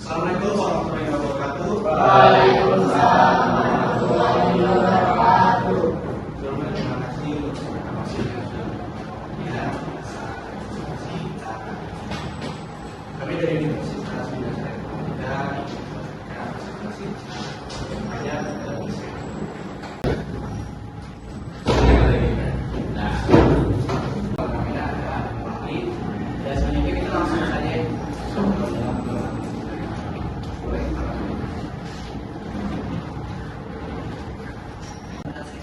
Assalamualaikum warahmatullahi wabarakatuh. Waalaikumsalam warahmatullahi wabarakatuh. Terima kasih untuk informasinya. Ya, kami dari Universitas Indonesia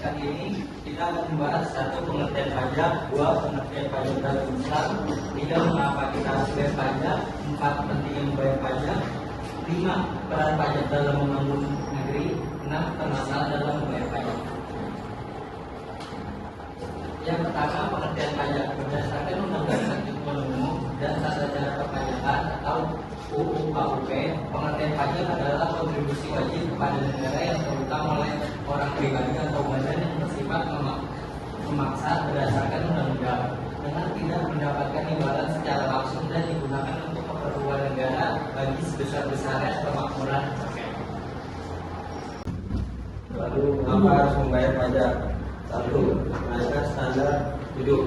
kali ini kita akan membahas satu pengertian pajak, dua pengertian pajak dalam Islam, tiga mengapa kita harus bayar pajak, empat pentingnya membayar pajak, lima peran pajak dalam membangun negeri, enam permasalahan dalam membayar pajak. Yang pertama, pengertian pajak berdasarkan Undang-Undang Ketentuan Umum dan Tata Cara Perpajakan atau UU KUP. Pengertian pajak adalah kontribusi wajib kepada negara yang terutama oleh orang pribadi atau badan yang bersifat memaksa berdasarkan undang-undang dengan tidak mendapatkan imbalan secara langsung dan digunakan untuk keperluan negara bagi sebesar-besarnya kemakmuran rakyat. Lalu, mengapa harus membayar pajak? Satu, menaikkan standar hidup.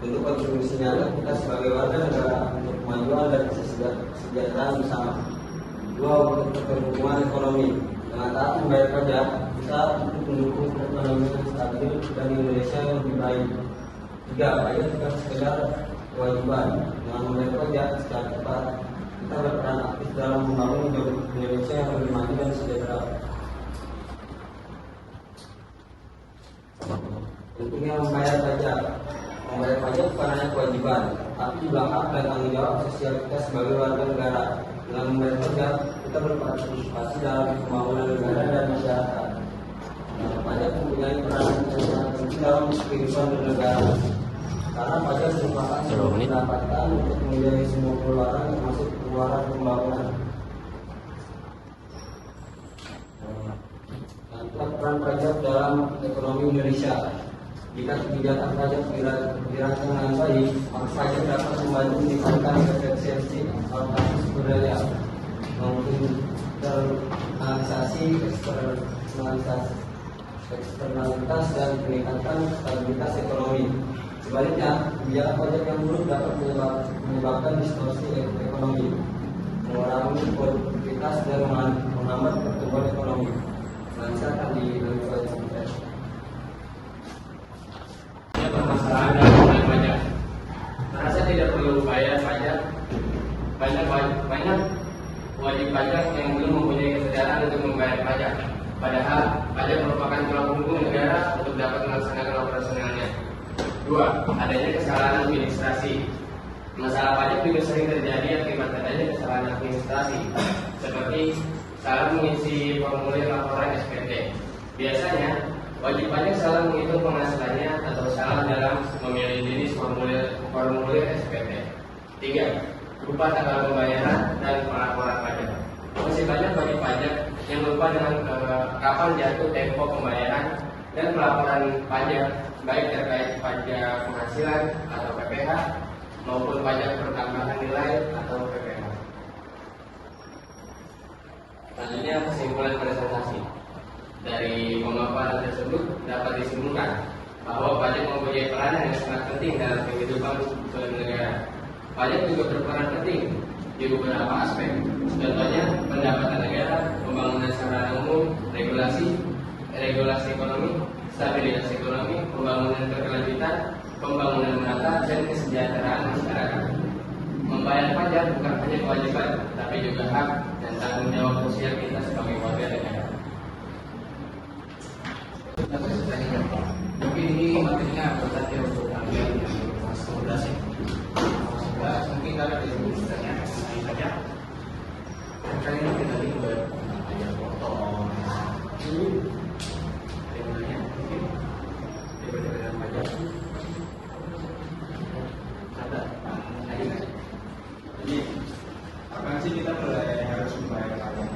Untuk kontribusinya kita sebagai warga negara untuk kemajuan dan kesejahteraan bersama. Dua, untuk pertumbuhan ekonomi. Dengan taat membayar pajak, kita untuk mendukung ekonomi yang stabil dan Indonesia yang lebih baik. Tiga, pajak bukan sekedar kewajiban. Dengan membayar pajak secara tepat, kita berperan aktif dalam membangun Indonesia yang lebih maju dan sejahtera. Pentingnya membayar pajak. Membayar pajak bukan hanya kewajiban, tapi juga hak dan tanggung jawab sosial kita sebagai warga negara. Dengan membayar pajak, kita berpartisipasi dalam pembangunan negara dan masyarakat. Pajak mempunyai peran yang sangat penting dalam kehidupan bernegara. Karena pajak merupakan sebuah pendapatan untuk membiayai semua pengeluaran termasuk pengeluaran pembangunan. Peran pajak dalam ekonomi Indonesia. Jika kebijakan pajak dirancang dengan baik, maka pajak dapat membantu meningkatkan efisiensi alokasi sumber daya, menginternalisasi eksternalitas dan meningkatkan stabilitas ekonomi. Sebaliknya, kebijakan pajak yang buruk dapat menyebabkan distorsi ekonomi, mengurangi produktivitas dan menghambat pertumbuhan ekonomi. Lancarkan di negara. Permasalahan dalam membayar pajak. Merasa tidak perlu bayar pajak. Banyak wajib pajak yang belum mempunyai kesadaran untuk membayar pajak. Padahal pajak merupakan tulang punggung negara untuk dapat melaksanakan operasionalnya. Dua, adanya kesalahan administrasi. Masalah pajak juga sering terjadi akibat adanya kesalahan administrasi, seperti salah mengisi formulir laporan SPT. Biasanya wajib pajak salah menghitung penghasilannya atau salah dalam memilih jenis formulir SPT. Tiga, lupa tanggal pembayaran dan pelaporan pajak. Masih banyak wajib pajak yang lupa dengan kapan jatuh tempo pembayaran dan pelaporan pajak, baik terkait pajak penghasilan atau PPh maupun pajak pertambahan nilai atau PPh. Selanjutnya, kesimpulan presentasi. Dari pemaparan tersebut dapat disimpulkan bahwa pajak mempunyai peran yang sangat penting dalam kehidupan bernegara. Pajak juga berperan penting di beberapa aspek. Contohnya, pendapatan negara, pembangunan secara umum, regulasi ekonomi, stabilitas ekonomi, pembangunan berkelanjutan, pembangunan merata, dan kesejahteraan masyarakat. Membayar pajak bukan hanya kewajiban, tapi juga hak dan tanggung jawab sosial kita sebagai warga negara. Mungkin ini materinya berarti untuk kalian yang kelas 11 ya. Mungkin kalian ada yang bertanya mengenai pajak. Kali ini kita lihat pajak potong. Ada yang nanya mungkin dengan pajak. Jadi, kapan sih kita mulai harus membayar pajak?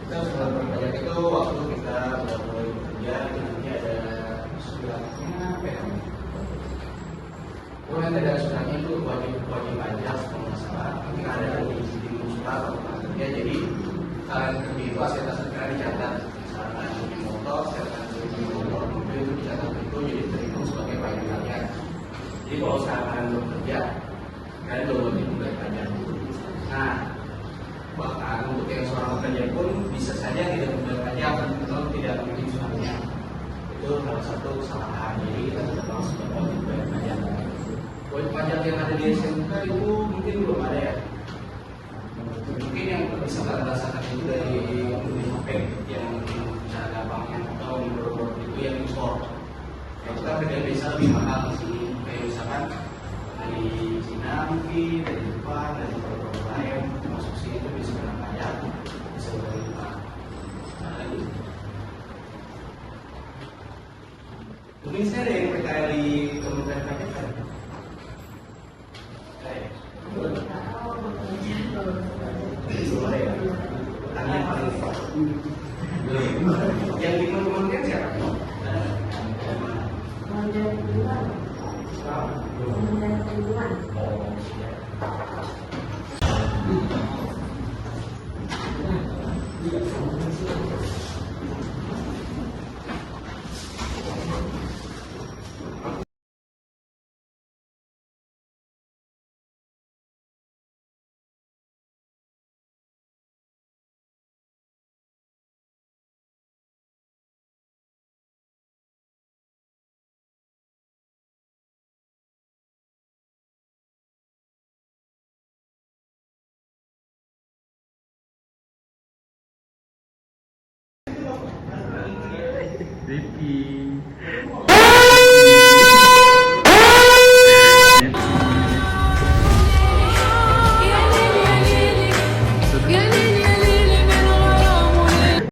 Kita harus membayar pajak itu waktu kita mulai bekerja, nanti ada suratnya apa ya? Nanti ada suratnya itu wajib pajak kalau nggak salah. Mungkin ada di surat atau Ya, jadi hal yang seperti itu aset-aset negara dicatat. Misalkan unit motor, misalkan unit motor mobil itu dicatat itu jadi terhitung sebagai pajak kalian. Jadi kalau sekarang bekerja, kalian belum wajib membayar pajak. Nah, bahkan untuk yang seorang pekerja pun bisa saja tidak membayar pajak atau tidak memiliki suratnya. Itu salah satu kesalahan. Jadi kita tidak langsung wajib bayar pajak. Wajib pajak yang ada di SMK itu mungkin belum ada ya. Mungkin yang bisa kita rasakan itu dari HP yang cara gampangnya atau di bawah itu yang impor. Yang kita beda bisa lebih mahal di sini. Kayak misalkan dari Cina mungkin, dari Jepang, dari produk lain masuk sini itu bisa kena pajak, bisa berlipat. Nah, lagi. Mungkin saya ada yang PKL di Kementerian Pajak kan? Tanya paling yang di kementerian siapa? Rifki.